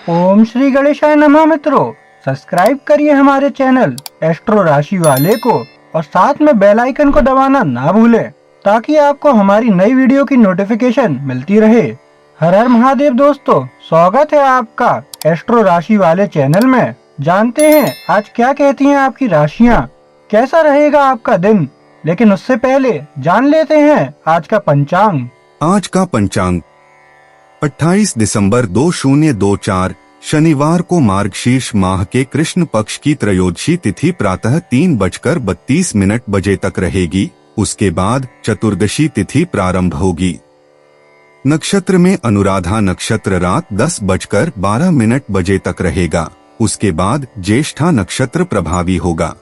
ओम श्री गणेशाय नमः। मित्रों, सब्सक्राइब करिए हमारे चैनल एस्ट्रो राशि वाले को और साथ में बेल आइकन को दबाना ना भूलें ताकि आपको हमारी नई वीडियो की नोटिफिकेशन मिलती रहे। हर हर महादेव दोस्तों, स्वागत है आपका एस्ट्रो राशि वाले चैनल में। जानते हैं आज क्या कहती हैं आपकी राशियां, कैसा रहेगा आपका दिन। लेकिन उससे पहले जान लेते हैं आज का पंचांग। आज का पंचांग 28 दिसंबर 2024 शनिवार को मार्गशीर्ष माह के कृष्ण पक्ष की त्रयोदशी तिथि प्रातः 3:32 बजे तक रहेगी। उसके बाद चतुर्दशी तिथि प्रारंभ होगी। नक्षत्र में अनुराधा नक्षत्र रात 10:12 बजे तक रहेगा। उसके बाद ज्येष्ठा नक्षत्र प्रभावी होगा।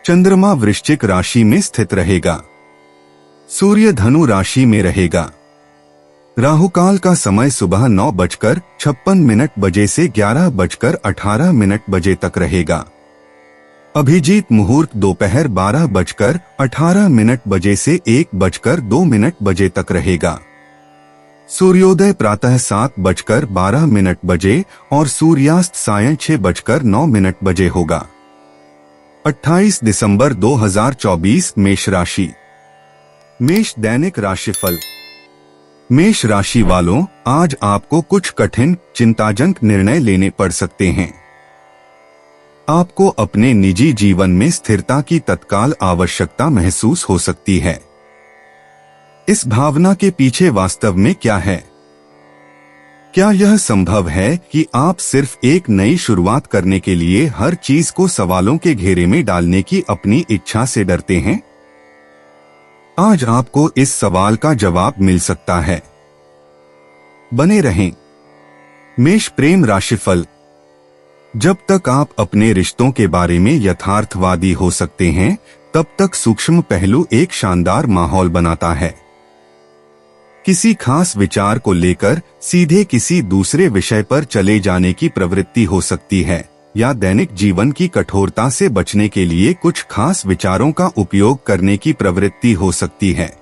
चंद्रमा वृश्चिक राशि में स्थित रहेगा। सूर्य धनु राशि में रहेगा। राहुकाल का समय सुबह 9:56 बजे से 11:18 बजे तक रहेगा। अभिजीत मुहूर्त दोपहर 12:18 बजे से 1:02 बजे तक रहेगा। सूर्योदय प्रातः 7:12 बजे और सूर्यास्त सायं 6:09 बजे होगा। 28 दिसंबर 2024 मेष राशि। मेष दैनिक राशिफल। मेष राशि वालों, आज आपको कुछ कठिन चिंताजनक निर्णय लेने पड़ सकते हैं। आपको अपने निजी जीवन में स्थिरता की तत्काल आवश्यकता महसूस हो सकती है। इस भावना के पीछे वास्तव में क्या है? क्या यह संभव है कि आप सिर्फ एक नई शुरुआत करने के लिए हर चीज को सवालों के घेरे में डालने की अपनी इच्छा से डरते हैं? आज आपको इस सवाल का जवाब मिल सकता है। बने रहें। मेष प्रेम राशिफल। जब तक आप अपने रिश्तों के बारे में यथार्थवादी हो सकते हैं, तब तक सूक्ष्म पहलू एक शानदार माहौल बनाता है। किसी खास विचार को लेकर सीधे किसी दूसरे विषय पर चले जाने की प्रवृत्ति हो सकती है, या दैनिक जीवन की कठोरता से बचने के लिए कुछ खास विचारों का उपयोग करने की प्रवृत्ति हो सकती है।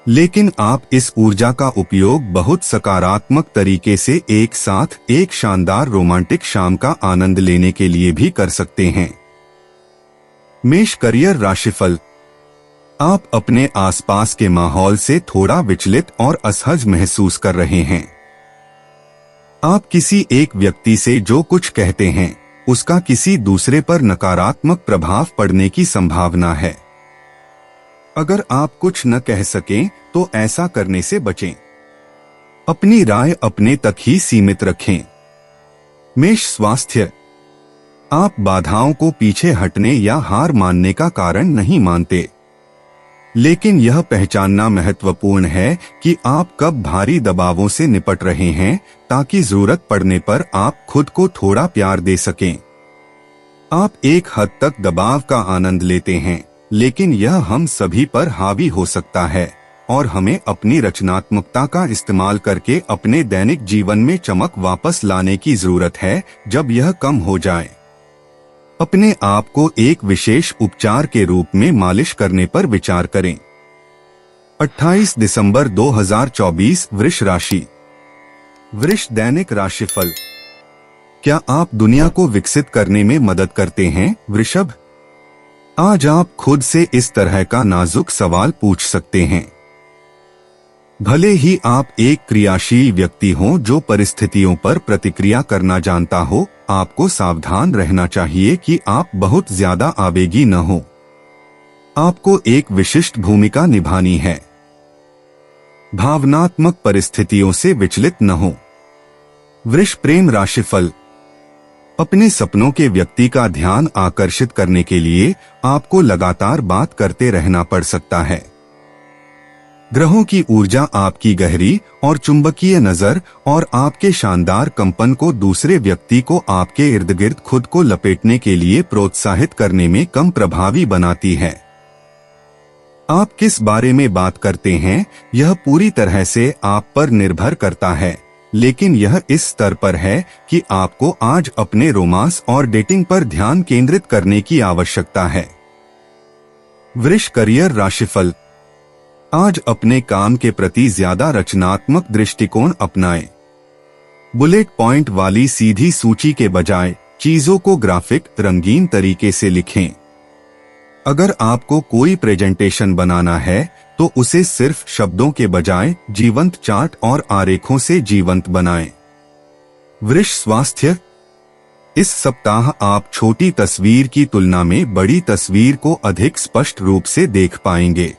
लेकिन आप इस ऊर्जा का उपयोग बहुत सकारात्मक तरीके से एक साथ एक शानदार रोमांटिक शाम का आनंद लेने के लिए भी कर सकते हैं। मेष करियर राशिफल। आप अपने आसपास के माहौल से थोड़ा विचलित और असहज महसूस कर रहे हैं। आप किसी एक व्यक्ति से जो कुछ कहते हैं, उसका किसी दूसरे पर नकारात्मक प्रभाव पड़ने की संभावना है। अगर आप कुछ न कह सकें, तो ऐसा करने से बचें। अपनी राय अपने तक ही सीमित रखें। मेष स्वास्थ्य। आप बाधाओं को पीछे हटने या हार मानने का कारण नहीं मानते, लेकिन यह पहचानना महत्वपूर्ण है कि आप कब भारी दबावों से निपट रहे हैं, ताकि जरूरत पड़ने पर आप खुद को थोड़ा प्यार दे सकें। आप एक हद तक दबाव का आनंद लेते हैं, लेकिन यह हम सभी पर हावी हो सकता है और हमें अपनी रचनात्मकता का इस्तेमाल करके अपने दैनिक जीवन में चमक वापस लाने की जरूरत है। जब यह कम हो जाए, अपने आप को एक विशेष उपचार के रूप में मालिश करने पर विचार करें। 28 दिसंबर 2024 वृष राशि। वृष दैनिक राशिफल। क्या आप दुनिया को विकसित करने में मदद करते हैं, वृषभ? आज आप खुद से इस तरह का नाजुक सवाल पूछ सकते हैं। भले ही आप एक क्रियाशील व्यक्ति हों जो परिस्थितियों पर प्रतिक्रिया करना जानता हो, आपको सावधान रहना चाहिए कि आप बहुत ज्यादा आवेगी न हो। आपको एक विशिष्ट भूमिका निभानी है। भावनात्मक परिस्थितियों से विचलित न हो। वृष प्रेम राशिफल। अपने सपनों के व्यक्ति का ध्यान आकर्षित करने के लिए आपको लगातार बात करते रहना पड़ सकता है। ग्रहों की ऊर्जा आपकी गहरी और चुंबकीय नजर और आपके शानदार कंपन को दूसरे व्यक्ति को आपके इर्द गिर्द खुद को लपेटने के लिए प्रोत्साहित करने में कम प्रभावी बनाती है। आप किस बारे में बात करते हैं, यह पूरी तरह से आप पर निर्भर करता है, लेकिन यह इस स्तर पर है कि आपको आज अपने रोमांस और डेटिंग पर ध्यान केंद्रित करने की आवश्यकता है। वृष करियर राशिफल। आज अपने काम के प्रति ज्यादा रचनात्मक दृष्टिकोण अपनाएं। बुलेट पॉइंट वाली सीधी सूची के बजाय चीजों को ग्राफिक रंगीन तरीके से लिखें। अगर आपको कोई प्रेजेंटेशन बनाना है तो उसे सिर्फ शब्दों के बजाय जीवंत चार्ट और आरेखों से जीवंत बनाएं। वृष स्वास्थ्य। इस सप्ताह आप छोटी तस्वीर की तुलना में बड़ी तस्वीर को अधिक स्पष्ट रूप से देख पाएंगे।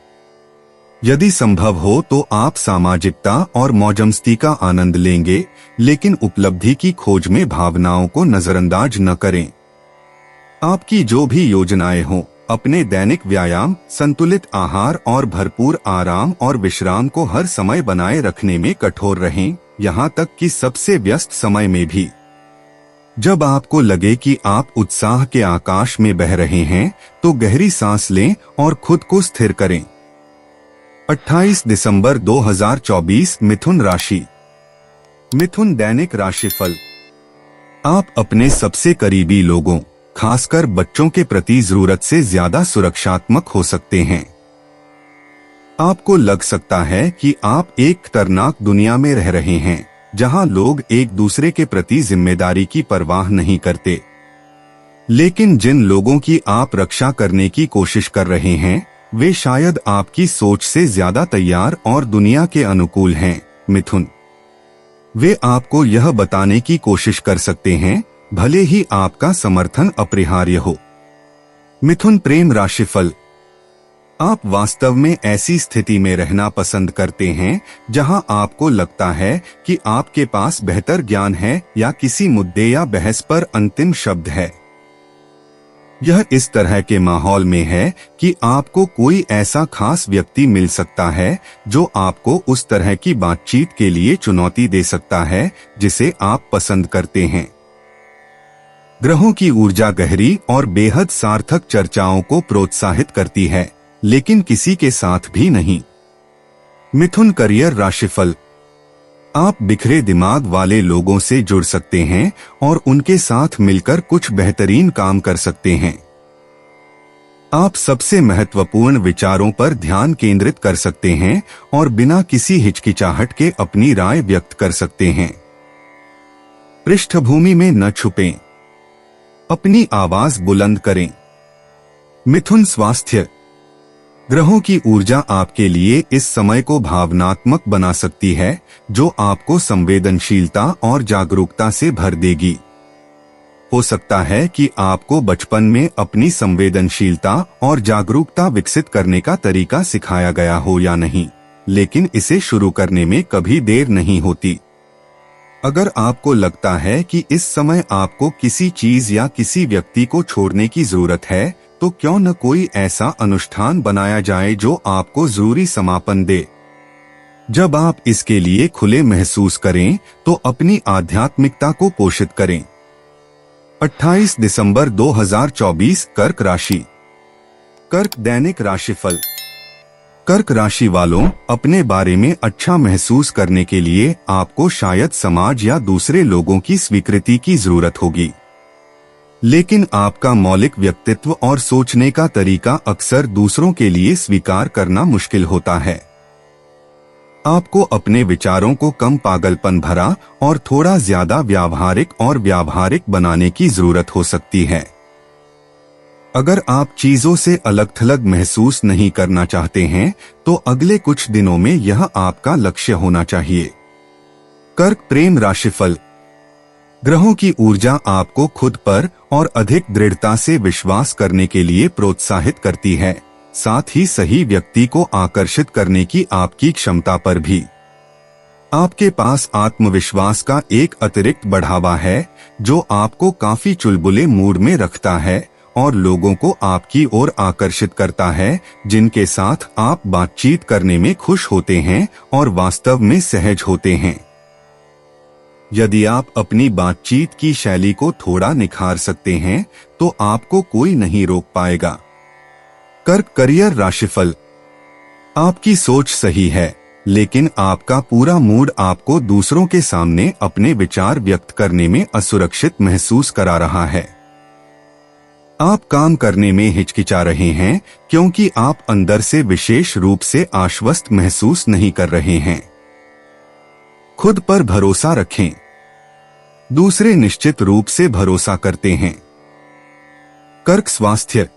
यदि संभव हो तो आप सामाजिकता और मौजमस्ती का आनंद लेंगे, लेकिन उपलब्धि की खोज में भावनाओं को नजरअंदाज न करें। आपकी जो भी योजनाएं हों, अपने दैनिक व्यायाम, संतुलित आहार और भरपूर आराम और विश्राम को हर समय बनाए रखने में कठोर रहें, यहाँ तक कि सबसे व्यस्त समय में भी। जब आपको लगे कि आप उत्साह के आकाश में बह रहे हैं, तो गहरी सांस लें और खुद को स्थिर करें। 28 दिसंबर 2024 मिथुन राशि। मिथुन दैनिक राशिफल। आप अपने सबसे करीबी लोगों, खासकर बच्चों के प्रति जरूरत से ज्यादा सुरक्षात्मक हो सकते हैं। आपको लग सकता है कि आप एक खतरनाक दुनिया में रह रहे हैं, जहां लोग एक दूसरे के प्रति जिम्मेदारी की परवाह नहीं करते। लेकिन जिन लोगों की आप रक्षा करने की कोशिश कर रहे हैं, वे शायद आपकी सोच से ज्यादा तैयार और दुनिया के अनुकूल हैं। मिथुन, वे आपको यह बताने की कोशिश कर सकते हैं, भले ही आपका समर्थन अपरिहार्य हो। मिथुन प्रेम राशिफल। आप वास्तव में ऐसी स्थिति में रहना पसंद करते हैं जहां आपको लगता है कि आपके पास बेहतर ज्ञान है या किसी मुद्दे या बहस पर अंतिम शब्द है। यह इस तरह के माहौल में है कि आपको कोई ऐसा खास व्यक्ति मिल सकता है जो आपको उस तरह की बातचीत के लिए चुनौती दे सकता है जिसे आप पसंद करते हैं। ग्रहों की ऊर्जा गहरी और बेहद सार्थक चर्चाओं को प्रोत्साहित करती है, लेकिन किसी के साथ भी नहीं। मिथुन करियर राशिफल। आप बिखरे दिमाग वाले लोगों से जुड़ सकते हैं और उनके साथ मिलकर कुछ बेहतरीन काम कर सकते हैं। आप सबसे महत्वपूर्ण विचारों पर ध्यान केंद्रित कर सकते हैं और बिना किसी हिचकिचाहट के अपनी राय व्यक्त कर सकते हैं। पृष्ठभूमि में न छुपें, अपनी आवाज बुलंद करें। मिथुन स्वास्थ्य। ग्रहों की ऊर्जा आपके लिए इस समय को भावनात्मक बना सकती है, जो आपको संवेदनशीलता और जागरूकता से भर देगी। हो सकता है कि आपको बचपन में अपनी संवेदनशीलता और जागरूकता विकसित करने का तरीका सिखाया गया हो या नहीं, लेकिन इसे शुरू करने में कभी देर नहीं होती। अगर आपको लगता है कि इस समय आपको किसी चीज या किसी व्यक्ति को छोड़ने की जरूरत है, तो क्यों न कोई ऐसा अनुष्ठान बनाया जाए जो आपको जरूरी समापन दे। जब आप इसके लिए खुले महसूस करें, तो अपनी आध्यात्मिकता को पोषित करें। 28 दिसंबर 2024 कर्क राशि। कर्क दैनिक राशिफल। कर्क राशि वालों, अपने बारे में अच्छा महसूस करने के लिए आपको शायद समाज या दूसरे लोगों की स्वीकृति की जरूरत होगी, लेकिन आपका मौलिक व्यक्तित्व और सोचने का तरीका अक्सर दूसरों के लिए स्वीकार करना मुश्किल होता है। आपको अपने विचारों को कम पागलपन भरा और थोड़ा ज्यादा व्यावहारिक बनाने की जरूरत हो सकती है। अगर आप चीजों से अलग थलग महसूस नहीं करना चाहते हैं, तो अगले कुछ दिनों में यह आपका लक्ष्य होना चाहिए। कर्क प्रेम राशिफल। ग्रहों की ऊर्जा आपको खुद पर और अधिक दृढ़ता से विश्वास करने के लिए प्रोत्साहित करती है, साथ ही सही व्यक्ति को आकर्षित करने की आपकी क्षमता पर भी। आपके पास आत्मविश्वास का एक अतिरिक्त बढ़ावा है जो आपको काफी चुलबुले मूड में रखता है और लोगों को आपकी ओर आकर्षित करता है, जिनके साथ आप बातचीत करने में खुश होते हैं और वास्तव में सहज होते हैं। यदि आप अपनी बातचीत की शैली को थोड़ा निखार सकते हैं, तो आपको कोई नहीं रोक पाएगा। कर्क करियर राशिफल। आपकी सोच सही है, लेकिन आपका पूरा मूड आपको दूसरों के सामने अपने विचार व्यक्त करने में असुरक्षित महसूस करा रहा है। आप काम करने में हिचकिचा रहे हैं क्योंकि आप अंदर से विशेष रूप से आश्वस्त महसूस नहीं कर रहे हैं। खुद पर भरोसा रखें। दूसरे निश्चित रूप से भरोसा करते हैं। कर्क स्वास्थ्य।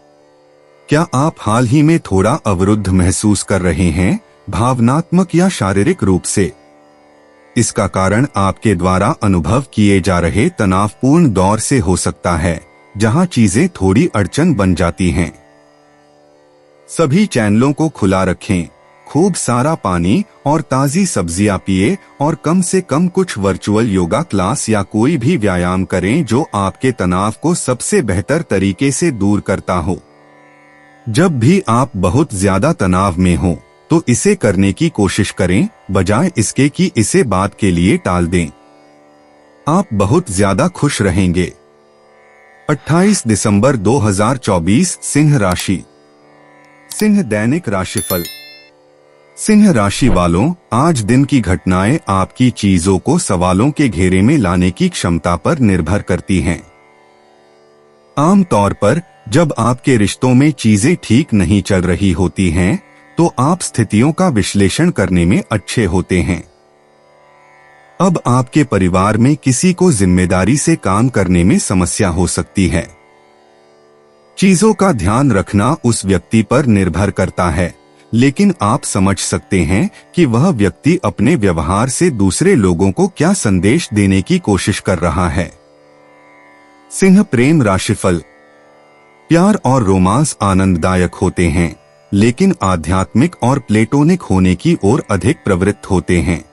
क्या आप हाल ही में थोड़ा अवरुद्ध महसूस कर रहे हैं, भावनात्मक या शारीरिक रूप से? इसका कारण आपके द्वारा अनुभव किए जा रहे तनावपूर्ण दौर से हो सकता है, जहां चीजें थोड़ी अड़चन बन जाती हैं। सभी चैनलों को खुला रखें, खूब सारा पानी और ताजी सब्जियां पिए और कम से कम कुछ वर्चुअल योगा क्लास या कोई भी व्यायाम करें जो आपके तनाव को सबसे बेहतर तरीके से दूर करता हो। जब भी आप बहुत ज्यादा तनाव में हो तो इसे करने की कोशिश करें, बजाय इसके कि इसे बाद के लिए टाल दें। आप बहुत ज्यादा खुश रहेंगे। 28 दिसंबर 2024 सिंह राशि। सिंह दैनिक राशिफल। सिंह राशि वालों, आज दिन की घटनाएं आपकी चीजों को सवालों के घेरे में लाने की क्षमता पर निर्भर करती हैं। आमतौर पर जब आपके रिश्तों में चीजें ठीक नहीं चल रही होती हैं, तो आप स्थितियों का विश्लेषण करने में अच्छे होते हैं। अब आपके परिवार में किसी को जिम्मेदारी से काम करने में समस्या हो सकती है। चीजों का ध्यान रखना उस व्यक्ति पर निर्भर करता है, लेकिन आप समझ सकते हैं कि वह व्यक्ति अपने व्यवहार से दूसरे लोगों को क्या संदेश देने की कोशिश कर रहा है। सिंह प्रेम राशिफल। प्यार और रोमांस आनंददायक होते हैं, लेकिन आध्यात्मिक और प्लेटोनिक होने की ओर अधिक प्रवृत्त होते हैं।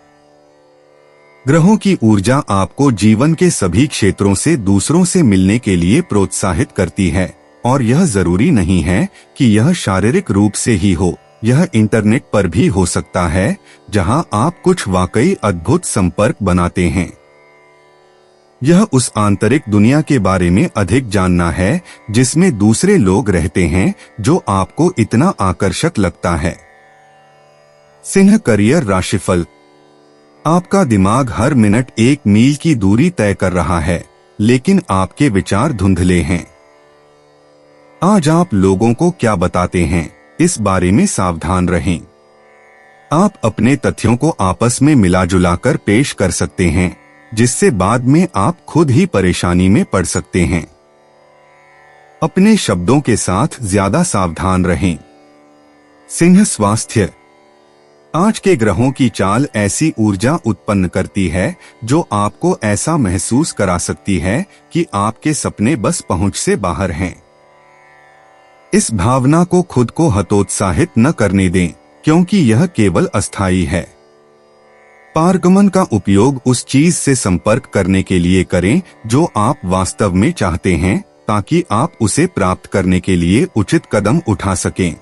ग्रहों की ऊर्जा आपको जीवन के सभी क्षेत्रों से दूसरों से मिलने के लिए प्रोत्साहित करती है, और यह जरूरी नहीं है कि यह शारीरिक रूप से ही हो, यह इंटरनेट पर भी हो सकता है, जहां आप कुछ वाकई अद्भुत संपर्क बनाते हैं। यह उस आंतरिक दुनिया के बारे में अधिक जानना है जिसमें दूसरे लोग रहते हैं, जो आपको इतना आकर्षक लगता है। सिंह करियर राशिफल। आपका दिमाग हर मिनट 1 मील की दूरी तय कर रहा है, लेकिन आपके विचार धुंधले हैं। आज आप लोगों को क्या बताते हैं, इस बारे में सावधान रहें। आप अपने तथ्यों को आपस में मिलाजुलाकर पेश कर सकते हैं, जिससे बाद में आप खुद ही परेशानी में पड़ सकते हैं। अपने शब्दों के साथ ज्यादा सावधान रहें। सिंह स्वास्थ्य। आज के ग्रहों की चाल ऐसी ऊर्जा उत्पन्न करती है जो आपको ऐसा महसूस करा सकती है कि आपके सपने बस पहुंच से बाहर हैं। इस भावना को खुद को हतोत्साहित न करने दें, क्योंकि यह केवल अस्थायी है। पारगमन का उपयोग उस चीज से संपर्क करने के लिए करें जो आप वास्तव में चाहते हैं, ताकि आप उसे प्राप्त करने के लिए उचित कदम उठा सकें।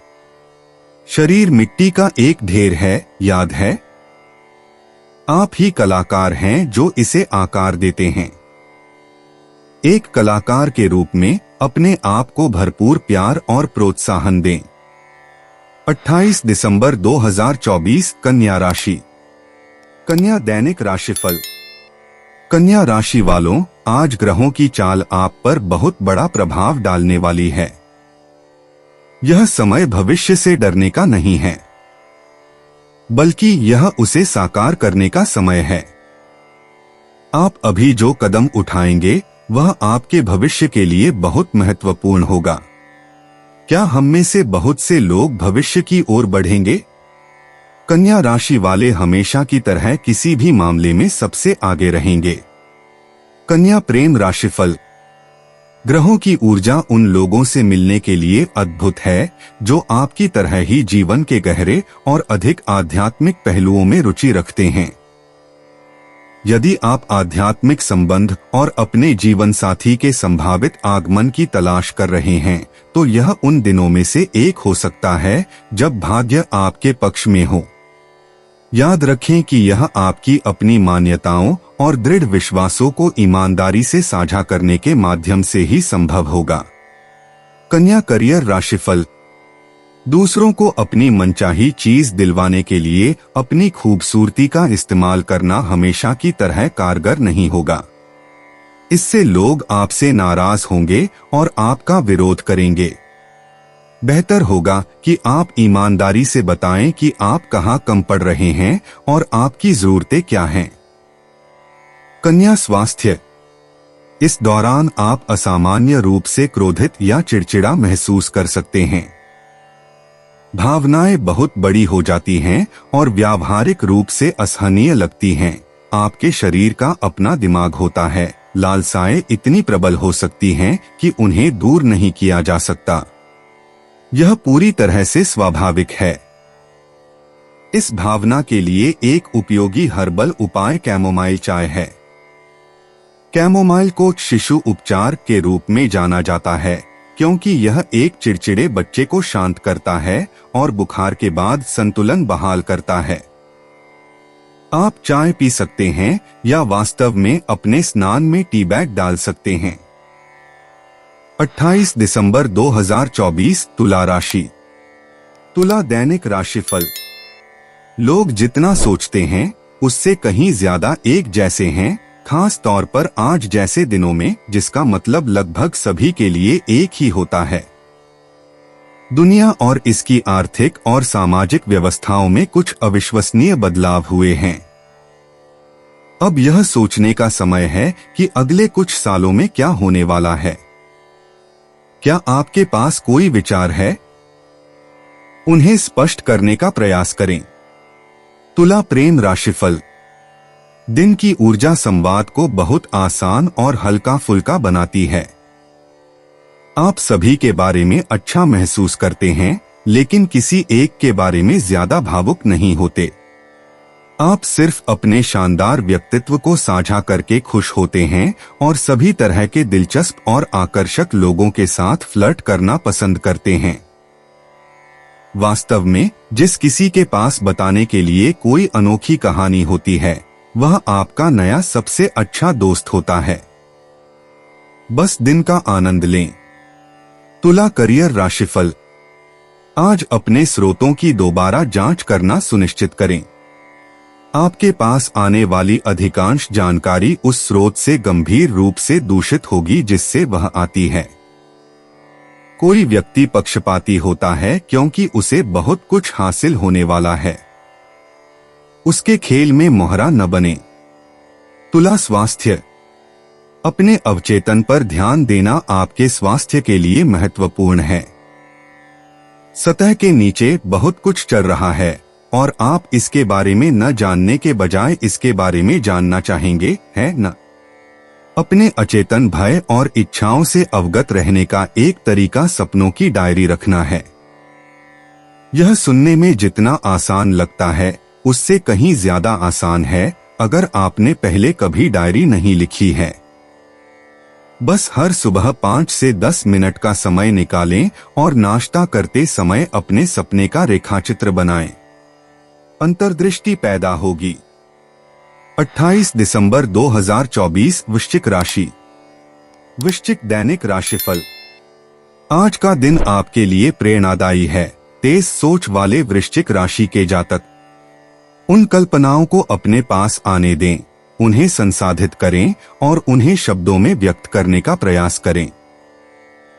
शरीर मिट्टी का एक ढेर है, याद है? आप ही कलाकार हैं जो इसे आकार देते हैं। एक कलाकार के रूप में अपने आप को भरपूर प्यार और प्रोत्साहन दें। 28 दिसंबर 2024 कन्या राशि। कन्या दैनिक राशिफल। कन्या राशि वालों, आज ग्रहों की चाल आप पर बहुत बड़ा प्रभाव डालने वाली है। यह समय भविष्य से डरने का नहीं है, बल्कि यह उसे साकार करने का समय है। आप अभी जो कदम उठाएंगे वह आपके भविष्य के लिए बहुत महत्वपूर्ण होगा। क्या हम में से बहुत से लोग भविष्य की ओर बढ़ेंगे? कन्या राशि वाले हमेशा की तरह किसी भी मामले में सबसे आगे रहेंगे। कन्या प्रेम राशिफल। ग्रहों की ऊर्जा उन लोगों से मिलने के लिए अद्भुत है जो आपकी तरह ही जीवन के गहरे और अधिक आध्यात्मिक पहलुओं में रुचि रखते हैं। यदि आप आध्यात्मिक संबंध और अपने जीवन साथी के संभावित आगमन की तलाश कर रहे हैं, तो यह उन दिनों में से एक हो सकता है जब भाग्य आपके पक्ष में हो। याद रखें कि यह आपकी अपनी मान्यताओं और दृढ़ विश्वासों को ईमानदारी से साझा करने के माध्यम से ही संभव होगा। कन्या करियर राशिफल। दूसरों को अपनी मनचाही चीज दिलवाने के लिए अपनी खूबसूरती का इस्तेमाल करना हमेशा की तरह कारगर नहीं होगा। इससे लोग आपसे नाराज होंगे और आपका विरोध करेंगे। बेहतर होगा कि आप ईमानदारी से बताएं कि आप कहां कम पड़ रहे हैं और आपकी जरूरतें क्या हैं। कन्या स्वास्थ्य। इस दौरान आप असामान्य रूप से क्रोधित या चिड़चिड़ा महसूस कर सकते हैं। भावनाएं बहुत बड़ी हो जाती हैं और व्यावहारिक रूप से असहनीय लगती हैं। आपके शरीर का अपना दिमाग होता है। लालसाएं इतनी प्रबल हो सकती हैं कि उन्हें दूर नहीं किया जा सकता। यह पूरी तरह से स्वाभाविक है। इस भावना के लिए एक उपयोगी हर्बल उपाय कैमोमाइल चाय है। कैमोमाइल को शिशु उपचार के रूप में जाना जाता है क्योंकि यह एक चिड़चिड़े बच्चे को शांत करता है और बुखार के बाद संतुलन बहाल करता है। आप चाय पी सकते हैं या वास्तव में अपने स्नान में टी बैग डाल सकते हैं। 28 दिसंबर 2024 तुला राशि। तुला दैनिक राशिफल। लोग जितना सोचते हैं उससे कहीं ज्यादा एक जैसे हैं, खास तौर पर आज जैसे दिनों में, जिसका मतलब लगभग सभी के लिए एक ही होता है। दुनिया और इसकी आर्थिक और सामाजिक व्यवस्थाओं में कुछ अविश्वसनीय बदलाव हुए हैं। अब यह सोचने का समय है कि अगले कुछ सालों में क्या होने वाला है। क्या आपके पास कोई विचार है? उन्हें स्पष्ट करने का प्रयास करें। तुला प्रेम राशिफल। दिन की ऊर्जा संवाद को बहुत आसान और हल्का फुल्का बनाती है। आप सभी के बारे में अच्छा महसूस करते हैं, लेकिन किसी एक के बारे में ज्यादा भावुक नहीं होते। आप सिर्फ अपने शानदार व्यक्तित्व को साझा करके खुश होते हैं और सभी तरह के दिलचस्प और आकर्षक लोगों के साथ फ्लर्ट करना पसंद करते हैं। वास्तव में जिस किसी के पास बताने के लिए कोई अनोखी कहानी होती है, वह आपका नया सबसे अच्छा दोस्त होता है। बस दिन का आनंद लें। तुला करियर राशिफल। आज अपने स्रोतों की दोबारा जांच करना सुनिश्चित करें। आपके पास आने वाली अधिकांश जानकारी उस स्रोत से गंभीर रूप से दूषित होगी जिससे वह आती है। कोई व्यक्ति पक्षपाती होता है क्योंकि उसे बहुत कुछ हासिल होने वाला है। उसके खेल में मोहरा न बने। तुला स्वास्थ्य। अपने अवचेतन पर ध्यान देना आपके स्वास्थ्य के लिए महत्वपूर्ण है। सतह के नीचे बहुत कुछ चल रहा है और आप इसके बारे में न जानने के बजाय इसके बारे में जानना चाहेंगे, है न? अपने अचेतन भय और इच्छाओं से अवगत रहने का एक तरीका सपनों की डायरी रखना है। यह सुनने में जितना आसान लगता है उससे कहीं ज्यादा आसान है अगर आपने पहले कभी डायरी नहीं लिखी है। बस हर सुबह 5 से 10 मिनट का समय निकालें और नाश्ता करते समय अपने सपने का रेखाचित्र बनाएं। अंतर्दृष्टि पैदा होगी। 28 दिसंबर 2024 वृश्चिक राशि। वृश्चिक दैनिक राशिफल। आज का दिन आपके लिए प्रेरणादायी है। तेज सोच वाले वृश्चिक राशि के जातक उन कल्पनाओं को अपने पास आने दें, उन्हें संसाधित करें और उन्हें शब्दों में व्यक्त करने का प्रयास करें।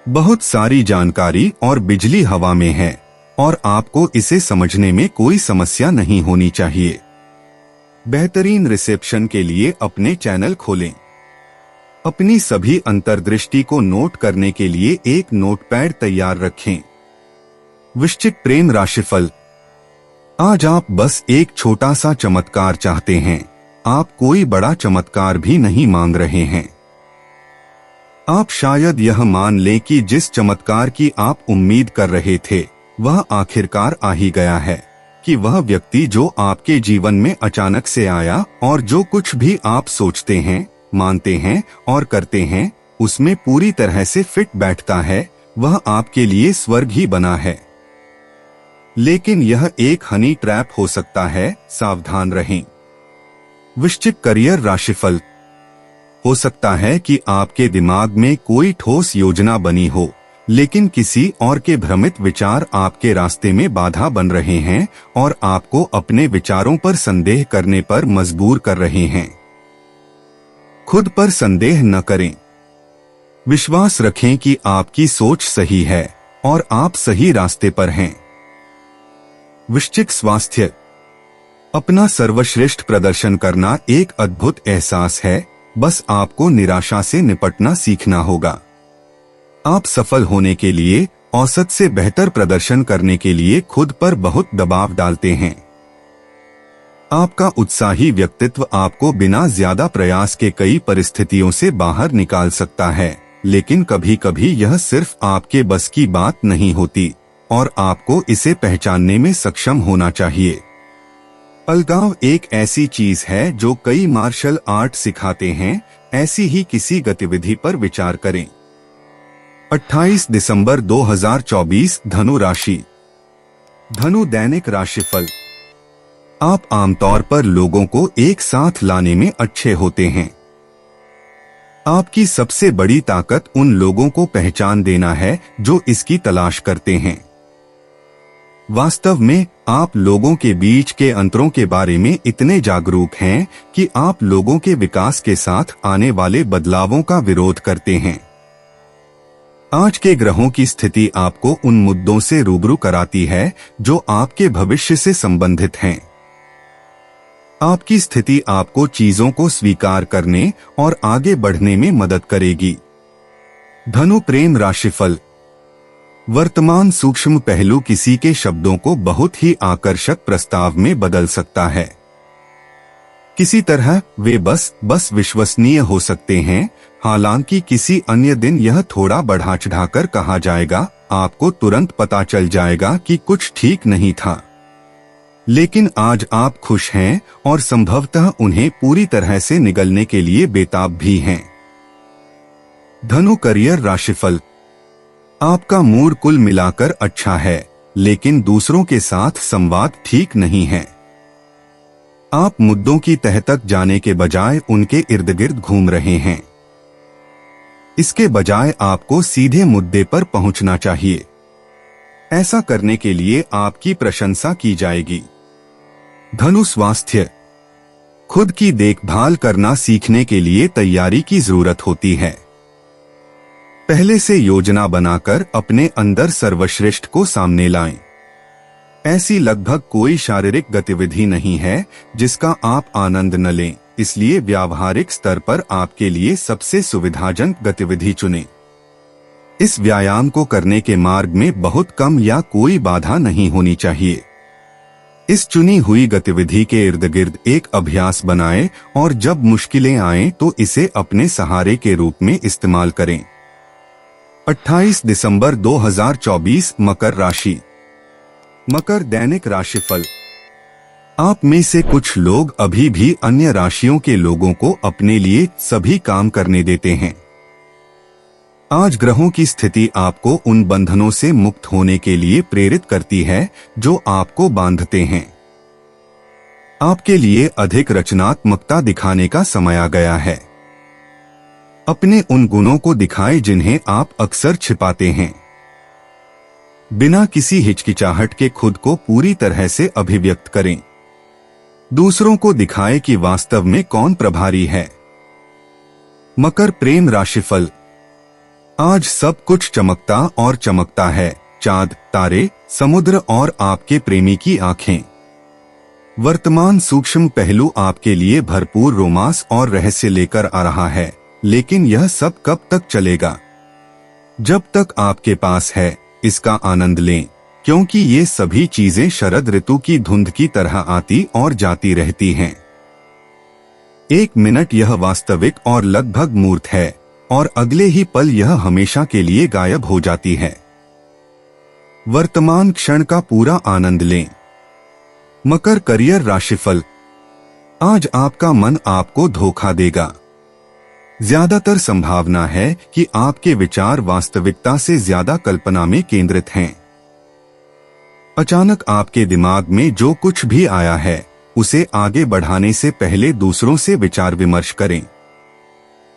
बहुत सारी जानकारी और बिजली हवा में है और आपको इसे समझने में कोई समस्या नहीं होनी चाहिए। बेहतरीन रिसेप्शन के लिए अपने चैनल खोलें। अपनी सभी अंतर्दृष्टि को नोट करने के लिए एक नोटपैड तैयार रखें। वृश्चिक प्रेम राशिफल। आज आप बस एक छोटा सा चमत्कार चाहते हैं। आप कोई बड़ा चमत्कार भी नहीं मांग रहे हैं। आप शायद यह मान लें कि जिस चमत्कार की आप उम्मीद कर रहे थे वह आखिरकार आ ही गया है, कि वह व्यक्ति जो आपके जीवन में अचानक से आया और जो कुछ भी आप सोचते हैं, मानते हैं और करते हैं उसमें पूरी तरह से फिट बैठता है, वह आपके लिए स्वर्ग ही बना है। लेकिन यह एक हनी ट्रैप हो सकता है, सावधान रहें। वृश्चिक करियर राशिफल। हो सकता है कि आपके दिमाग में कोई ठोस योजना बनी हो, लेकिन किसी और के भ्रमित विचार आपके रास्ते में बाधा बन रहे हैं और आपको अपने विचारों पर संदेह करने पर मजबूर कर रहे हैं। खुद पर संदेह न करें। विश्वास रखें कि आपकी सोच सही है और आप सही रास्ते पर हैं। वृश्चिक स्वास्थ्य। अपना सर्वश्रेष्ठ प्रदर्शन करना एक अद्भुत एहसास है, बस आपको निराशा से निपटना सीखना होगा। आप सफल होने के लिए, औसत से बेहतर प्रदर्शन करने के लिए खुद पर बहुत दबाव डालते हैं। आपका उत्साही व्यक्तित्व आपको बिना ज्यादा प्रयास के कई परिस्थितियों से बाहर निकाल सकता है, लेकिन कभी कभी यह सिर्फ आपके बस की बात नहीं होती और आपको इसे पहचानने में सक्षम होना चाहिए। अलगाव एक ऐसी चीज है जो कई मार्शल आर्ट सिखाते हैं। ऐसी ही किसी गतिविधि पर विचार करें। 28 दिसंबर 2024 धनु राशि। धनु दैनिक राशिफल। आप आमतौर पर लोगों को एक साथ लाने में अच्छे होते हैं। आपकी सबसे बड़ी ताकत उन लोगों को पहचान देना है जो इसकी तलाश करते हैं। वास्तव में आप लोगों के बीच के अंतरों के बारे में इतने जागरूक हैं कि आप लोगों के विकास के साथ आने वाले बदलावों का विरोध करते हैं। आज के ग्रहों की स्थिति आपको उन मुद्दों से रूबरू कराती है जो आपके भविष्य से संबंधित हैं। आपकी स्थिति आपको चीजों को स्वीकार करने और आगे बढ़ने में मदद करेगी। धनु प्रेम राशिफल। वर्तमान सूक्ष्म पहलू किसी के शब्दों को बहुत ही आकर्षक प्रस्ताव में बदल सकता है। किसी तरह वे बस विश्वसनीय हो सकते हैं। हालांकि किसी अन्य दिन यह थोड़ा बढ़ा चढ़ाकर कहा जाएगा। आपको तुरंत पता चल जाएगा कि कुछ ठीक नहीं था। लेकिन आज आप खुश हैं और संभवतः उन्हें पूरी तरह से निगलने के लिए बेताब भी हैं। धनु करियर राशिफल। आपका मूड कुल मिलाकर अच्छा है, लेकिन दूसरों के साथ संवाद ठीक नहीं है। आप मुद्दों की तह तक जाने के बजाय उनके इर्द गिर्द घूम रहे हैं। इसके बजाय आपको सीधे मुद्दे पर पहुंचना चाहिए। ऐसा करने के लिए आपकी प्रशंसा की जाएगी। धनु स्वास्थ्य। खुद की देखभाल करना सीखने के लिए तैयारी की जरूरत होती है। पहले से योजना बनाकर अपने अंदर सर्वश्रेष्ठ को सामने लाएं। ऐसी लगभग कोई शारीरिक गतिविधि नहीं है जिसका आप आनंद न लें, इसलिए व्यावहारिक स्तर पर आपके लिए सबसे सुविधाजनक गतिविधि चुनें। इस व्यायाम को करने के मार्ग में बहुत कम या कोई बाधा नहीं होनी चाहिए। इस चुनी हुई गतिविधि के इर्द गिर्द एक अभ्यास बनाएं और जब मुश्किलें आएं तो इसे अपने सहारे के रूप में इस्तेमाल करें। 28 दिसंबर 2024 मकर राशि। मकर दैनिक राशिफल। आप में से कुछ लोग अभी भी अन्य राशियों के लोगों को अपने लिए सभी काम करने देते हैं। आज ग्रहों की स्थिति आपको उन बंधनों से मुक्त होने के लिए प्रेरित करती है जो आपको बांधते हैं। आपके लिए अधिक रचनात्मकता दिखाने का समय आ गया है। अपने उन गुणों को दिखाएं जिन्हें आप अक्सर छिपाते हैं। बिना किसी हिचकिचाहट के खुद को पूरी तरह से अभिव्यक्त करें। दूसरों को दिखाएं कि वास्तव में कौन प्रभारी है। मकर प्रेम राशिफल। आज सब कुछ चमकता और चमकता है। चांद, तारे, समुद्र और आपके प्रेमी की आंखें। वर्तमान सूक्ष्म पहलू आपके लिए भरपूर रोमांस और रहस्य लेकर आ रहा है, लेकिन यह सब कब तक चलेगा? जब तक आपके पास है, इसका आनंद लें, क्योंकि ये सभी चीजें शरद ऋतु की धुंध की तरह आती और जाती रहती हैं। एक मिनट यह वास्तविक और लगभग मूर्त है और अगले ही पल यह हमेशा के लिए गायब हो जाती है। वर्तमान क्षण का पूरा आनंद लें। मकर करियर राशिफल। आज आपका मन आपको धोखा देगा। ज्यादातर संभावना है कि आपके विचार वास्तविकता से ज्यादा कल्पना में केंद्रित हैं। अचानक आपके दिमाग में जो कुछ भी आया है, उसे आगे बढ़ाने से पहले दूसरों से विचार विमर्श करें।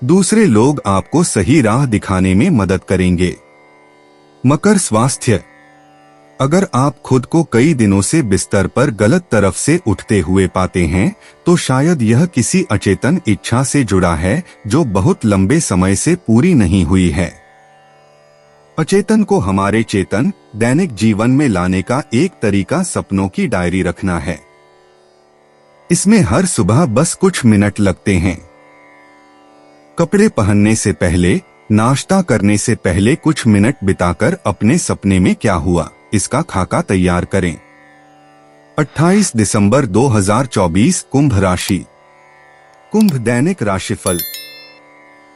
दूसरे लोग आपको सही राह दिखाने में मदद करेंगे। मकर स्वास्थ्य। अगर आप खुद को कई दिनों से बिस्तर पर गलत तरफ से उठते हुए पाते हैं, तो शायद यह किसी अचेतन इच्छा से जुड़ा है जो बहुत लंबे समय से पूरी नहीं हुई है। अचेतन को हमारे चेतन दैनिक जीवन में लाने का एक तरीका सपनों की डायरी रखना है। इसमें हर सुबह बस कुछ मिनट लगते हैं। कपड़े पहनने से पहले, नाश्ता करने से पहले कुछ मिनट बिताकर अपने सपने में क्या हुआ इसका खाका तैयार करें। 28 दिसंबर 2024 कुंभ राशि। कुंभ दैनिक राशिफल।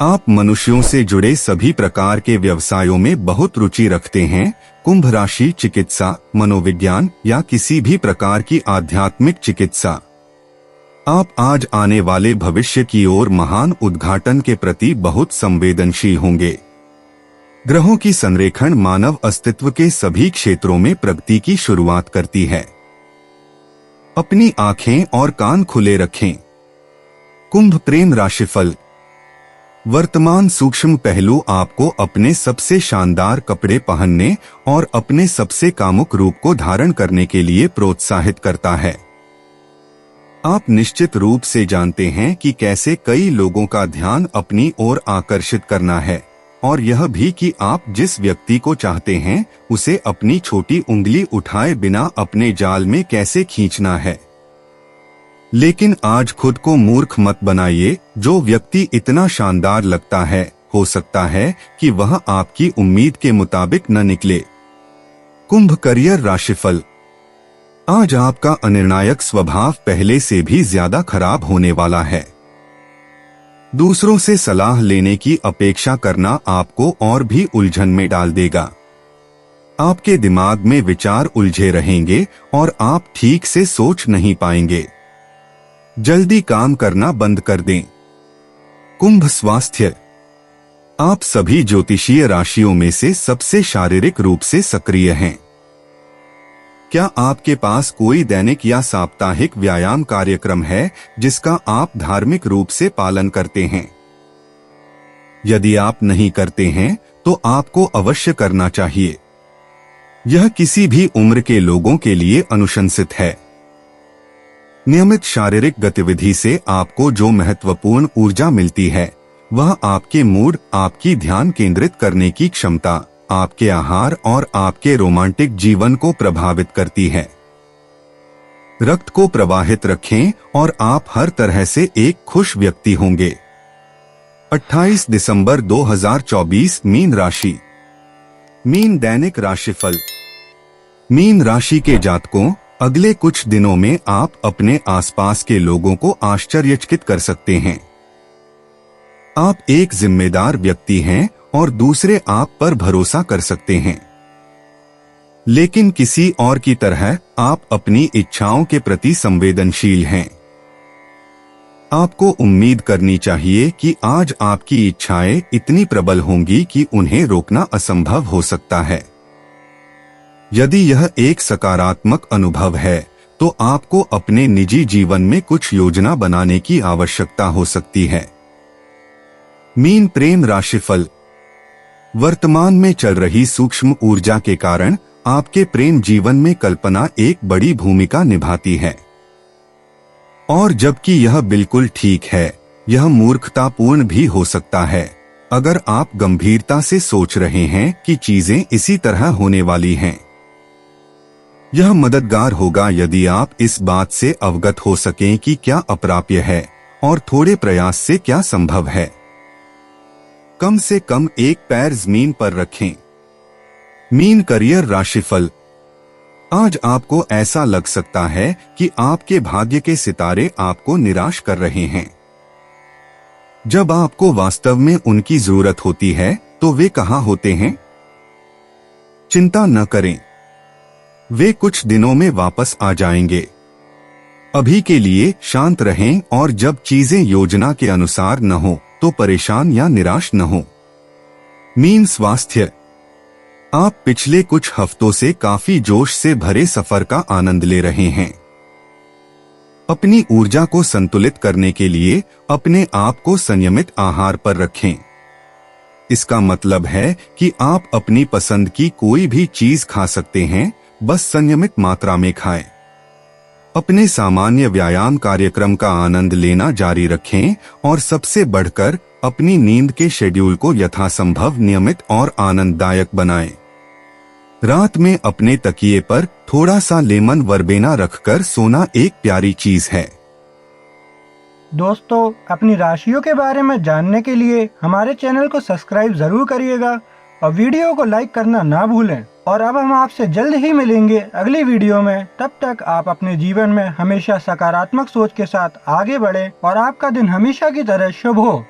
आप मनुष्यों से जुड़े सभी प्रकार के व्यवसायों में बहुत रुचि रखते हैं। कुंभ राशि चिकित्सा, मनोविज्ञान या किसी भी प्रकार की आध्यात्मिक चिकित्सा। आप आज आने वाले भविष्य की ओर महान उद्घाटन के प्रति बहुत संवेदनशील होंगे। ग्रहों की संरेखण मानव अस्तित्व के सभी क्षेत्रों में प्रगति की शुरुआत करती है। अपनी आंखें और कान खुले रखें। कुंभ प्रेम राशिफल। वर्तमान सूक्ष्म पहलू आपको अपने सबसे शानदार कपड़े पहनने और अपने सबसे कामुक रूप को धारण करने के लिए प्रोत्साहित करता है। आप निश्चित रूप से जानते हैं कि कैसे कई लोगों का ध्यान अपनी ओर आकर्षित करना है, और यह भी कि आप जिस व्यक्ति को चाहते हैं उसे अपनी छोटी उंगली उठाए बिना अपने जाल में कैसे खींचना है। लेकिन आज खुद को मूर्ख मत बनाइए। जो व्यक्ति इतना शानदार लगता है, हो सकता है कि वह आपकी उम्मीद के मुताबिक न निकले। कुंभ करियर राशिफल। आज आपका अनिर्णायक स्वभाव पहले से भी ज्यादा खराब होने वाला है। दूसरों से सलाह लेने की अपेक्षा करना आपको और भी उलझन में डाल देगा। आपके दिमाग में विचार उलझे रहेंगे और आप ठीक से सोच नहीं पाएंगे। जल्दी काम करना बंद कर दें। कुंभ स्वास्थ्य। आप सभी ज्योतिषीय राशियों में से सबसे शारीरिक रूप से सक्रिय हैं। क्या आपके पास कोई दैनिक या साप्ताहिक व्यायाम कार्यक्रम है जिसका आप धार्मिक रूप से पालन करते हैं? यदि आप नहीं करते हैं तो आपको अवश्य करना चाहिए। यह किसी भी उम्र के लोगों के लिए अनुशंसित है। नियमित शारीरिक गतिविधि से आपको जो महत्वपूर्ण ऊर्जा मिलती है वह आपके मूड, आपकी ध्यान केंद्रित करने की क्षमता, आपके आहार और आपके रोमांटिक जीवन को प्रभावित करती है। रक्त को प्रवाहित रखें और आप हर तरह से एक खुश व्यक्ति होंगे। 28 दिसंबर 2024 मीन राशि। मीन दैनिक राशिफल। मीन राशि के जातकों, अगले कुछ दिनों में आप अपने आसपास के लोगों को आश्चर्यचकित कर सकते हैं। आप एक जिम्मेदार व्यक्ति हैं और दूसरे आप पर भरोसा कर सकते हैं। लेकिन किसी और की तरह आप अपनी इच्छाओं के प्रति संवेदनशील हैं। आपको उम्मीद करनी चाहिए कि आज आपकी इच्छाएं इतनी प्रबल होंगी कि उन्हें रोकना असंभव हो सकता है। यदि यह एक सकारात्मक अनुभव है तो आपको अपने निजी जीवन में कुछ योजना बनाने की आवश्यकता हो सकती है। मीन प्रेम राशिफल। वर्तमान में चल रही सूक्ष्म ऊर्जा के कारण आपके प्रेम जीवन में कल्पना एक बड़ी भूमिका निभाती है, और जबकि यह बिल्कुल ठीक है, यह मूर्खतापूर्ण भी हो सकता है अगर आप गंभीरता से सोच रहे हैं कि चीजें इसी तरह होने वाली हैं। यह मददगार होगा यदि आप इस बात से अवगत हो सकें कि क्या अप्राप्य है और थोड़े प्रयास से क्या संभव है। कम से कम एक पैर जमीन पर रखें। मीन करियर राशिफल। आज आपको ऐसा लग सकता है कि आपके भाग्य के सितारे आपको निराश कर रहे हैं। जब आपको वास्तव में उनकी जरूरत होती है तो वे कहाँ होते हैं? चिंता न करें, वे कुछ दिनों में वापस आ जाएंगे। अभी के लिए शांत रहें और जब चीजें योजना के अनुसार न हो तो परेशान या निराश न हो। मीन स्वास्थ्य। आप पिछले कुछ हफ्तों से काफी जोश से भरे सफर का आनंद ले रहे हैं। अपनी ऊर्जा को संतुलित करने के लिए अपने आप को संयमित आहार पर रखें। इसका मतलब है कि आप अपनी पसंद की कोई भी चीज खा सकते हैं, बस संयमित मात्रा में खाएं। अपने सामान्य व्यायाम कार्यक्रम का आनंद लेना जारी रखें और सबसे बढ़कर अपनी नींद के शेड्यूल को यथासंभव नियमित और आनंददायक बनाएं। रात में अपने तकिए पर थोड़ा सा लेमन वर्बेना रखकर सोना एक प्यारी चीज है। दोस्तों, अपनी राशियों के बारे में जानने के लिए हमारे चैनल को सब्सक्राइब जरूर करिएगा और वीडियो को लाइक करना ना भूलें। और अब हम आपसे जल्द ही मिलेंगे अगली वीडियो में। तब तक आप अपने जीवन में हमेशा सकारात्मक सोच के साथ आगे बढ़ें और आपका दिन हमेशा की तरह शुभ हो।